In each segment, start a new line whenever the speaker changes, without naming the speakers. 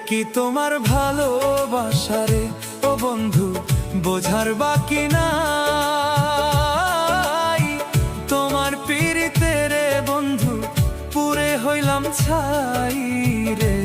কি তোমার ভালোবাসারে ও বন্ধু বোঝার বাকি নাই। তোমার পীড়িতে রে বন্ধু পুরে হইলাম ছাই রে।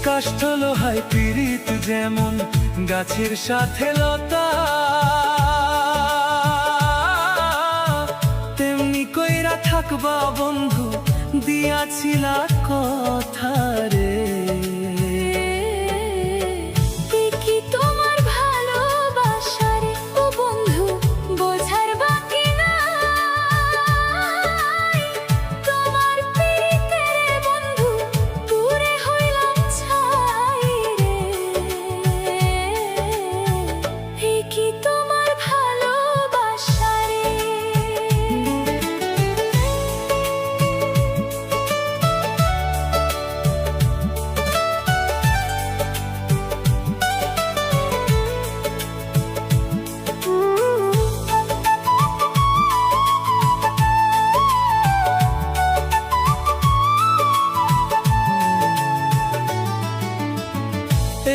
কাষ্ঠ লোহায় পীড়িত যেমন গাছের সাথে লতা, তেমনি কইরা থাকবা বন্ধু দিয়াছিলা কথা রে।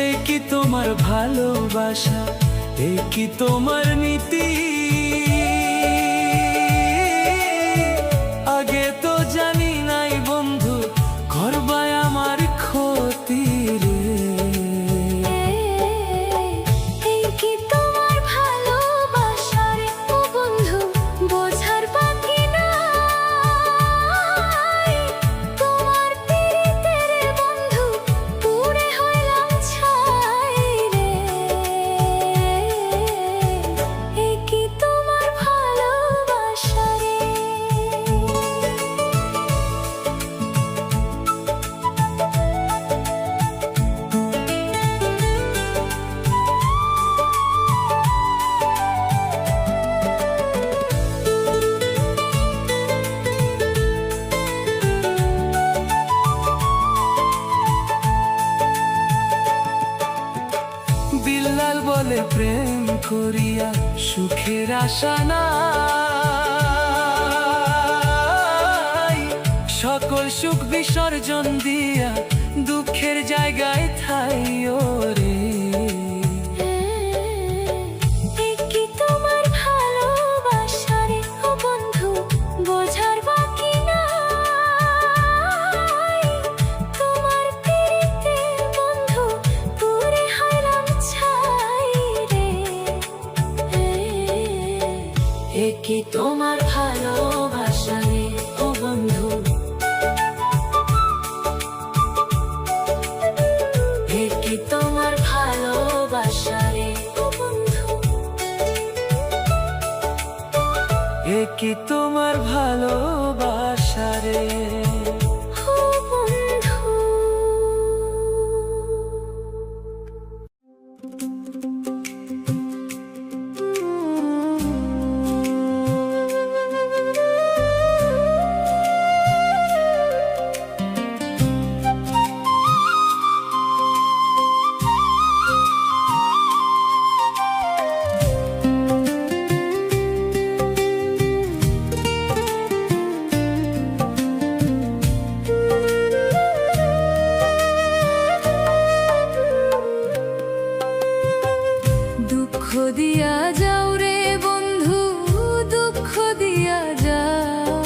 এই কি তোমার ভালোবাসা, এই কি তোমার নীতি, আগে তো জানি নাই বন্ধু করবায় আমার ক্ষতি রে। বিল্লাল বলে প্রেম করিয়া সুখের আশা নাই, সকল সুখ বিসর্জন দিয়া দুঃখের জায়গায় ঠাই রে।
কি তোমার ভালোবাসা রে ও বন্ধু, কি তোমার ভালোবাসা রে ও বন্ধু,
কি তোমার ভালোবাসা রে।
দুঃখ দিয়া যাও রে বন্ধু, দুঃখ দিয়া যাও,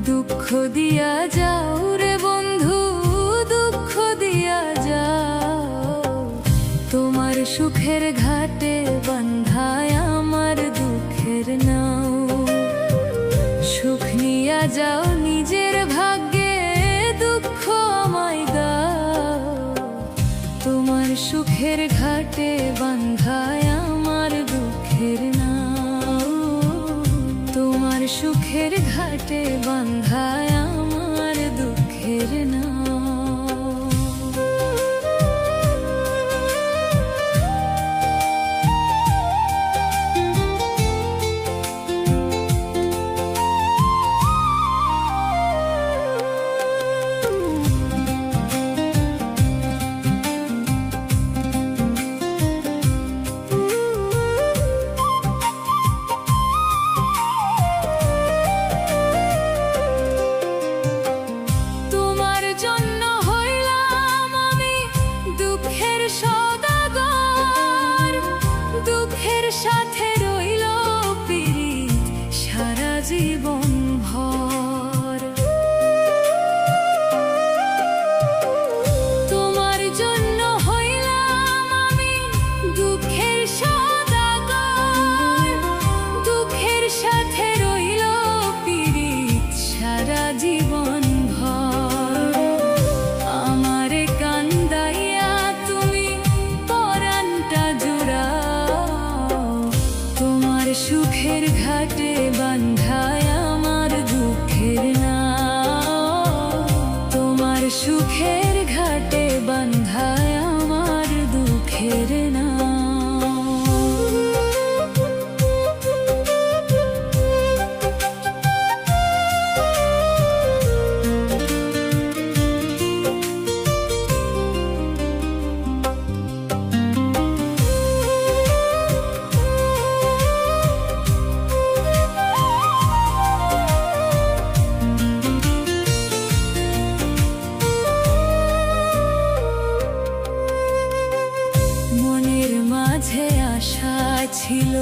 দুঃখ দিয়া যাও রে বন্ধু, দুঃখ দিয়া যাও। তোমার সুখের ঘাটে বান্ধায় আমার দুঃখের নাও, সুখ নিয়া যাও নিজের ভাগ্যে, দুঃখ আমায় দাও। সুখের ঘাটে বান্ধায় আমার দুঃখের নাও, তোমার সুখের ঘাটে বান্ধায় আমার দুঃখের নাও। সাথে রইল পিরিত সারা জীবন ভর, তোমার জন্য হইলাম আমি দুঃখের সওদাগর, দুঃখের সাথে রইল পিরিত সারা জীবন ভর। আমারে কান্দাইয়া তুমি পরাণটা জুড়াও, তোমার সুখের ঘাটে বান্ধায় আমার দুঃখের নাও, তোমার সুখের ঘাটে বান্ধায় আমার দুঃখের নাও। মাঝে আশা ছিল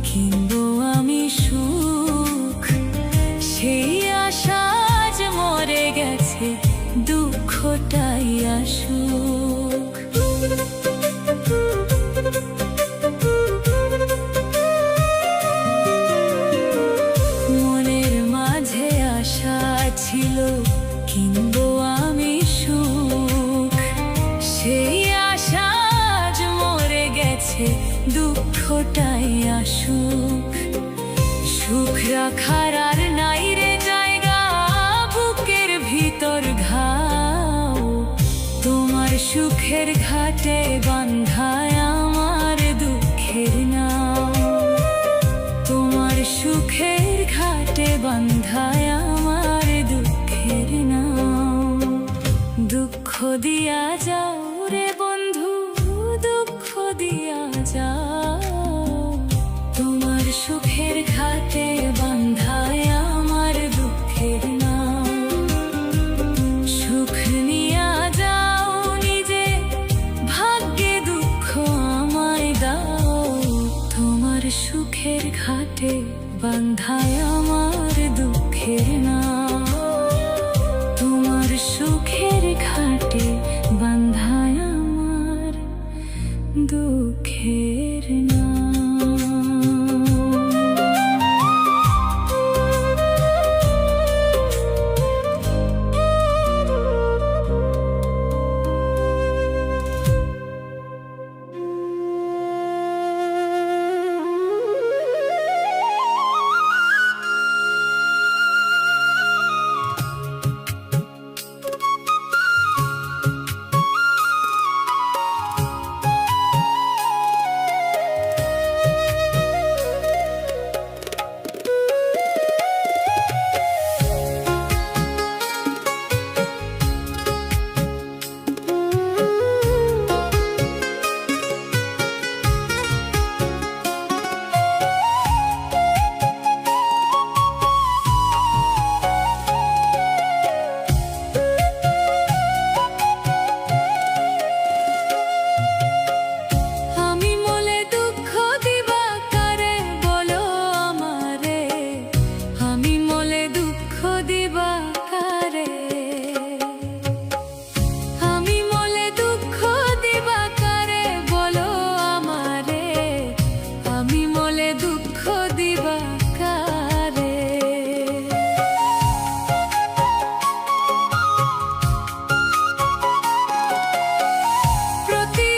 কিনবো আমি সুখ, সেই আশা আজ মরে গেছে দুঃখটাই আসুক। মনের মাঝে আশা ছিল কিনবো আমি সুখ, সেই আশা দুঃখটাই আসুক। সুখ রাখার আর নাই রে জায়গা বুকের ভিতর ঘাও, তোমার সুখের ঘাটে বান্ধায় আমার দুঃখের নাও, তোমার সুখের ঘাটে বান্ধায় আমার দুঃখের নাও। দুঃখ দিয়া যাও রে বন্ধু, দুঃখ দিয়া যাও, তোমার সুখের ঘাটে বান্ধায় আমার দুঃখের নাও। সুখ নিয়া যাও নিজে ভাগ্যে দুঃখ আমায় দাও, তোমার সুখের ঘাটে বান্ধায় আমার দুঃখের নাও, তোমার সুখের ঘাটে বান্ধায় আমার দুঃখের নাও। প্রতি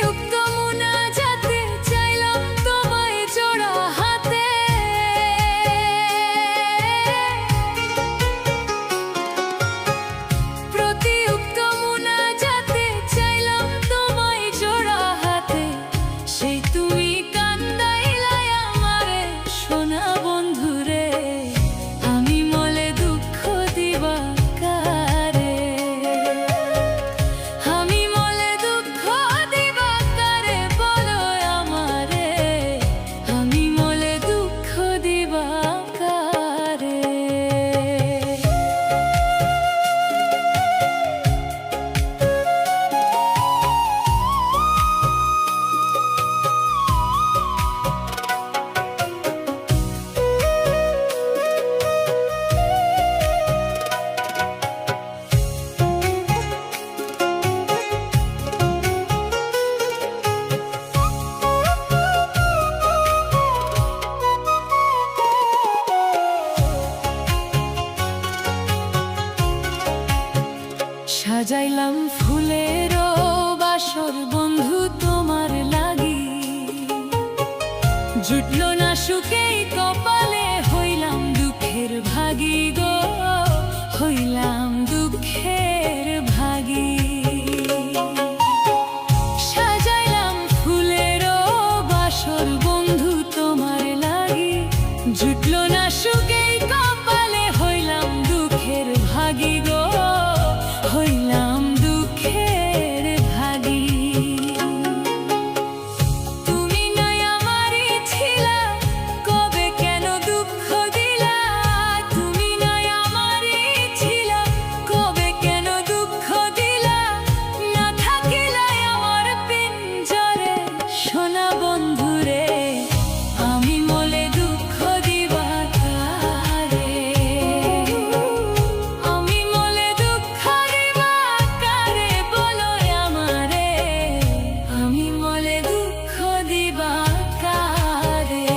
সাজাইলাম ফুলেরও বাসর বন্ধু তোমার লাগি, জুটলো না সুখেই কপালে, হইলাম দুঃখের ভাগী গো, হইলাম দুঃখের ভাগী। সাজাইলাম ফুলেরও বাসর বন্ধু তোমার লাগি, জুটলো না সুখেই কপালে, হইলাম দুঃখের ভাগী গো, হইলাম দুঃখের ভাগী। তুমি নাই আমারই ছিলা, কবে কেন দুঃখ দিলা, তুমি নাই আমারই ছিলা, কবে কেন দুঃখ দিলা, না থাকিলাই আমার পিঞ্জরে সোনা বন্ধুরে, আমি মলে দুঃখ দিবা কারে, আমি মলে দুঃখ দিবা কারে, বলো আমারে, আমি মলে দুঃখ দিবা কারে।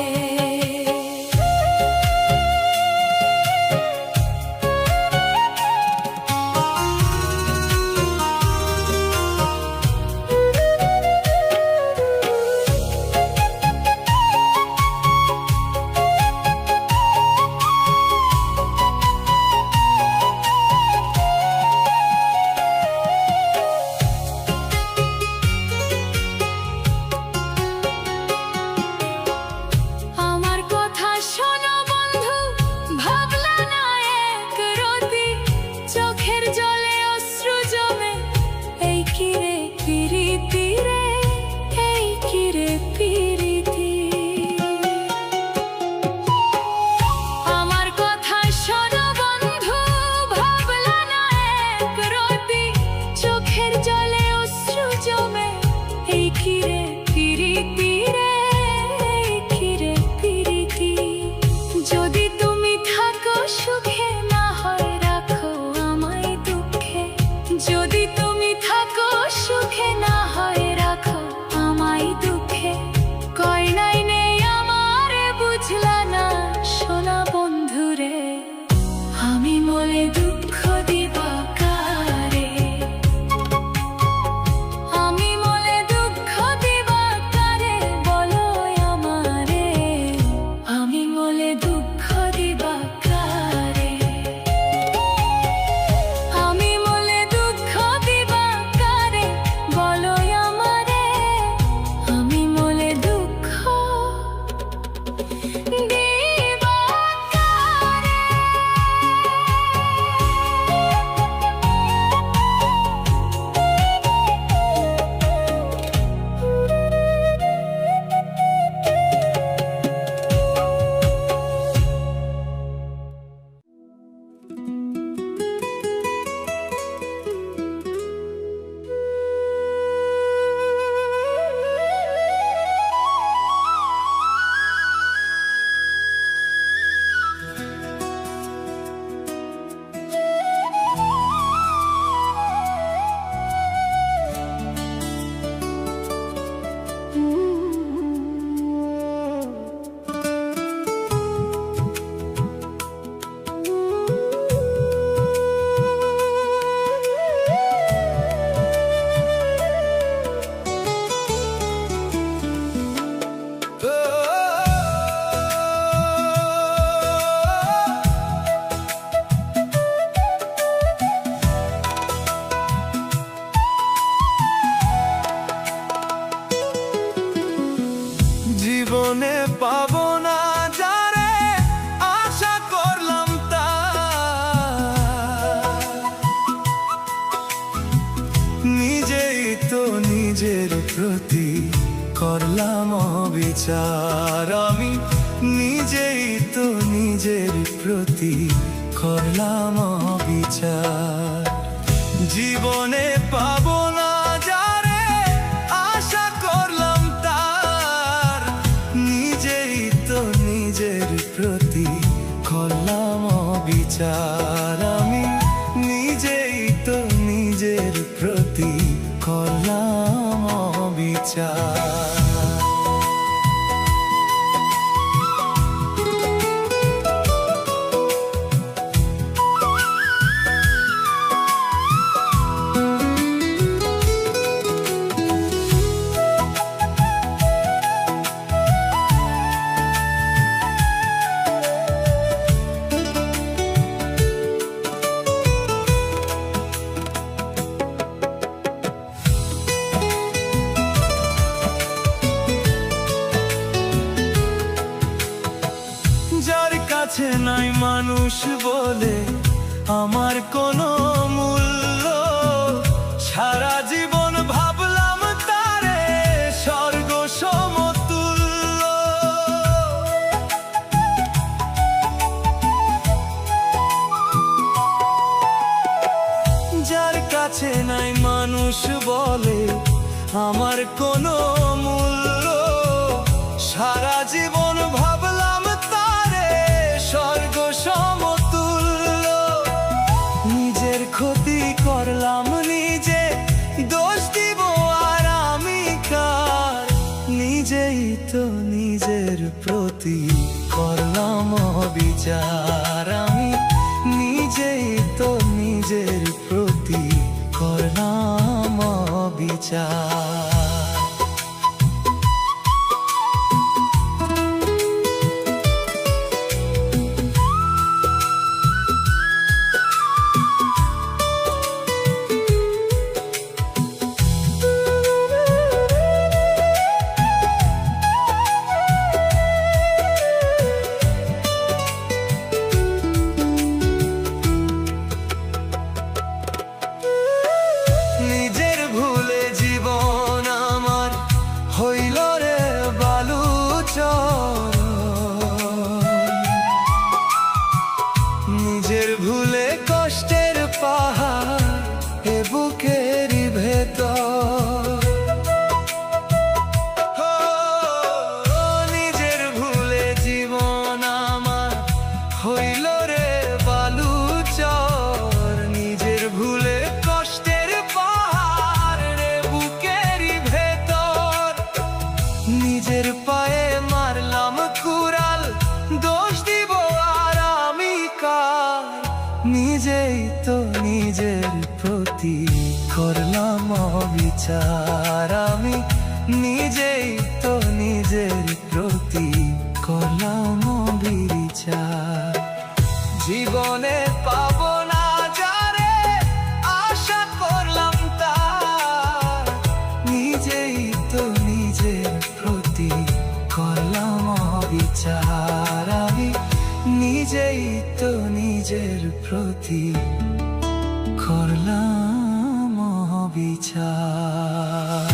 আমার কথা শোনো বন্ধু, ভাবলা না এক রতি, চোখের জলে অশ্রু জমে, এই কিরে পিরিতি রে, এই কিরে পিরিতি। আমার কথা শোনো বন্ধু, ভাবলা না এক রতি, চোখের জলে অশ্রু জমে, এই কিরে পিরিতি রে, এই কিরে পিরিতি। যদি তুমি থাকো সুখে, না হয় রাখো আমায় দুঃখে, যদি তুমি থাকো সুখে, না হয় রাখো আমায় দুঃখে, কয় নাই নেই আমারে বুঝলা না সোনা বন্ধুরে, আমি মলে দুঃখ দিবা কারে, আমি মলে দুঃখ দিবা কারে, বলো আমারে, আমি মলে দুঃখ দিবা কারে, আমি মলে দুঃখ দিবা কারে, বলো আমারে, আমি মলে দুঃখ দিবা কারে।
জীবনে পাবো না যারে আশা করলাম তা, নিজেই তো নিজের প্রতি করলাম অবিচার, আমি নিজেই তো নিজের প্রতি করলাম অবিচার। জীবনে পাবো না যারে আশা করলাম তার, নিজেই তো নিজের প্রতি করলাম অবিচার, আমি নিজেই তো নিজের প্রতি করলাম অবিচার। আমার কোনো মূল্য। সারা জীবন ভাবলাম তারে স্বর্গ সমতুল্য। যার কাছে নাই মানুষ বলে আমার কোনো মূল্য। সারা জীবন ভাবলাম তারে স্বর্গ সমতুল্য। নিজের ক্ষতি করলাম নিজে, দোষ দিব আর আমি কার? নিজেই তো নিজের প্রতি করলাম অবিচার। আমি নিজেই তো নিজের প্রতি করলাম অবিচার। নিজের ভুলে জীবন আমার হইল রে বালুচর। নিজের ভুলে কষ্টের পাহাড় এ বুকের ভেতর। নিজের ভুলে জীবন আমার হইল রে বালুচর। নিজের ভুলে কষ্টের পাহাড় রে বুকের ভেতর। নিজের পায়ে মারলাম কুড়াল, দোষ দিব আর আমি কার? নিজেই তো নিজের প্রতি করলাম অবিচার। আমি নিজেই তো নিজের প্রতি করলাম অবিচার। জীবনে পাবো না যারে আশা করলাম তার। নিজেই তো নিজের প্রতি করলাম অবিচার। আমি নিজেই তো নিজের প্রতি করলাম অবিচার।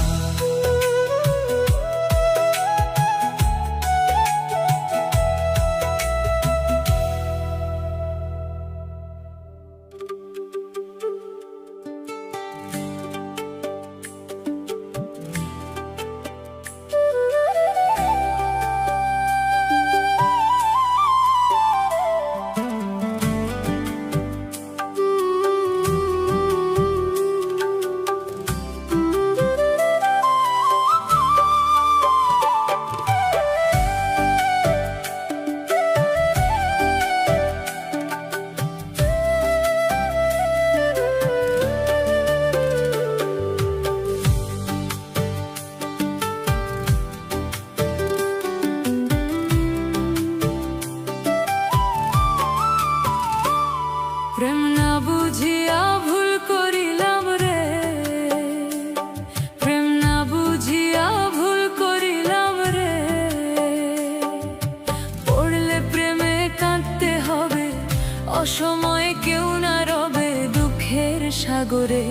প্রেম না বুঝিয়া ভুল করিলাম রে, প্রেম না বুঝিয়া ভুল করিলাম রে। পড়লে প্রেমে কাঁদতে হবে, অসময়ে কেউ না রবে দুঃখের সাগরে।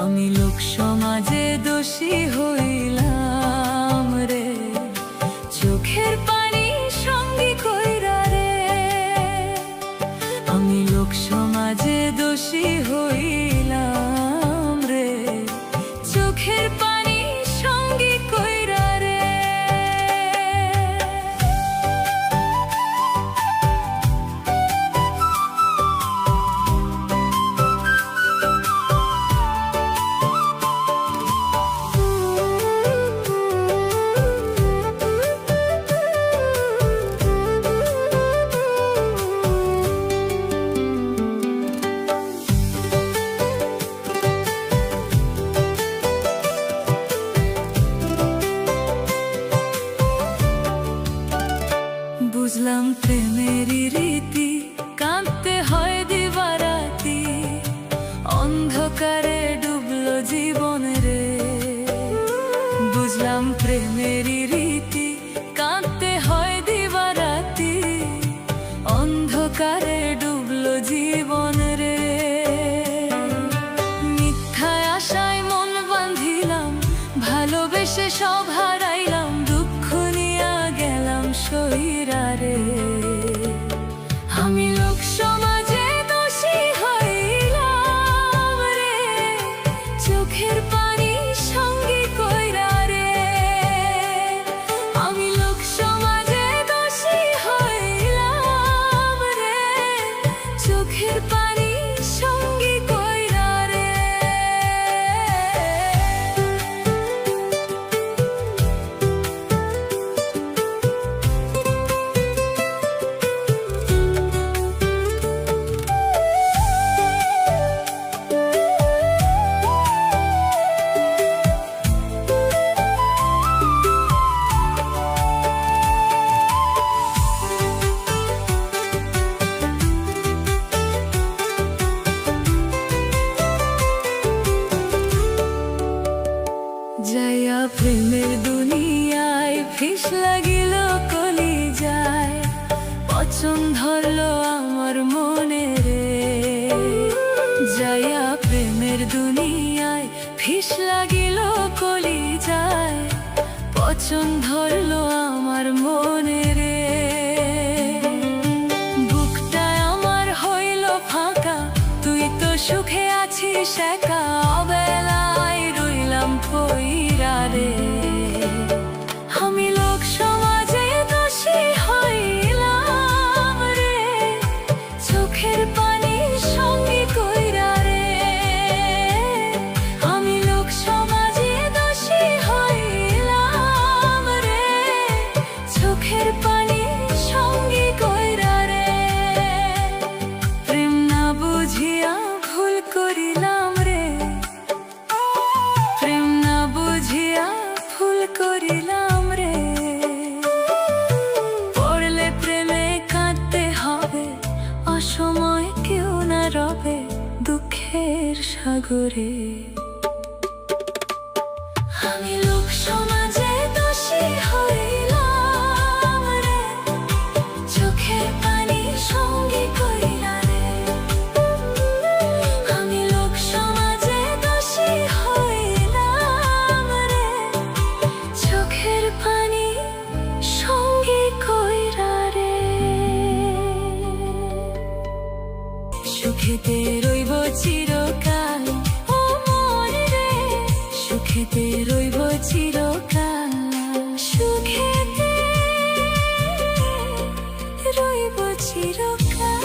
আমি লোক সমাজে দোষী হইলাম রে, চোখের পানি সঙ্গী কইরা রে। আমি লোক সমাজে দোষী হইলাম রে, চোখের পানি সঙ্গী কইরা রে। প্রেমের দুনিয়ায় ফিস লাগিল কলি যায়, পচন ধরলো আমার মনে রে। বুকটায় আমার হইল ফাঁকা, তুই তো সুখে আছিস একা, অবেলায় রইলাম পইরা রে। আমি লোক সমাজে দোষী হইলাম রে, চোখের পানি সঙ্গে কইরা রে। আমি লোক সমাজে দোষী হইলাম রে, চোখের পানি সঙ্গে কইরা রে। প্রেম না বুঝিয়া ভুল করিলাম রে, প্রেম না বুঝিয়া ভুল করিলাম রে। পড়লে প্রেমে কাঁদতে হবে, অসময় কেউ না রবে দুঃখের সাগরে। আমি লোক সমাজে দোষী হইলাম রে, চোখের পানি সঙ্গে কইরা রে। আমি লোক সমাজে দোষী হইলাম রে, চোখের পানি সঙ্গে কইরা রে। সুখেতে রইব চিরকাল ও মন রে, সুখেতে রইব চিরকাল, সুখেতে রইব চিরকাল।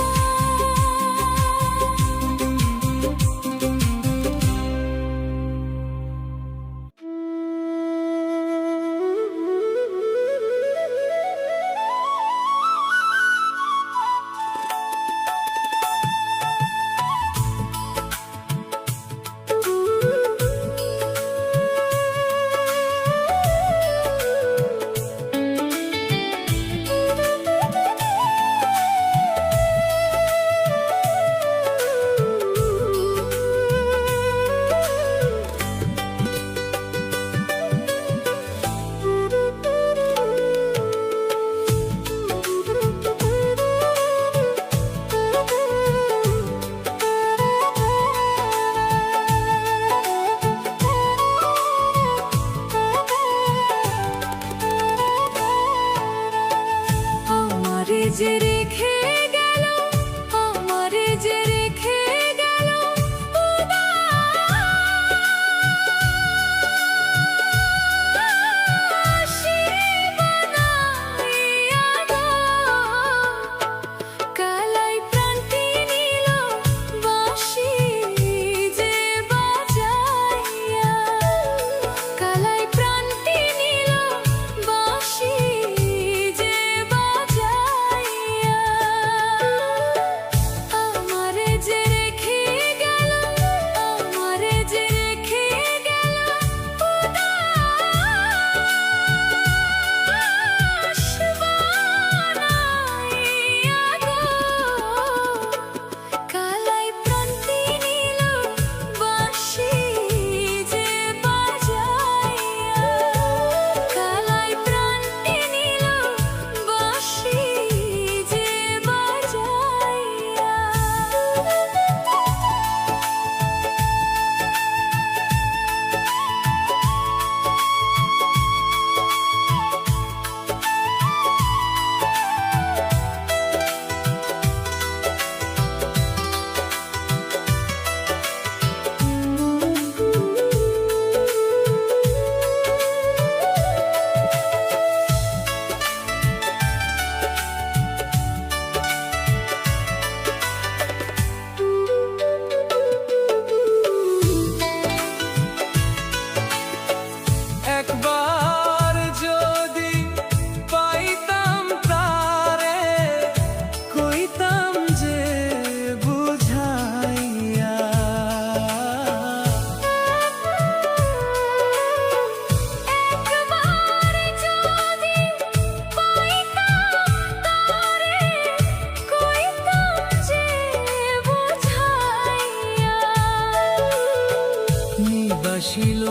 আমারে যে রেখে গেল, আমারে যে রেখে গেল উদাসী বানাইয়া গো। কালাই প্রাণটি নিল বাঁশি যে বাজাইয়া, কালাই প্রাণটি নিল বাঁশি যে বাজাইয়া। আমারে যে রেখে গেল, আমারে যে রেখে গেল উদাস বানাইয়া গো। কালাই প্রাণটি নিল বাঁশি যে বাজাইয়া, কালাই প্রাণটি নিল বাঁশি যে বাজাইয়া।
একবার যদি পাইতাম তারে, কইতাম যে বুঝাইয়া।
একবার যদি পাইতাম তারে, কইতাম যে বুঝাইয়া।
নিবাসিল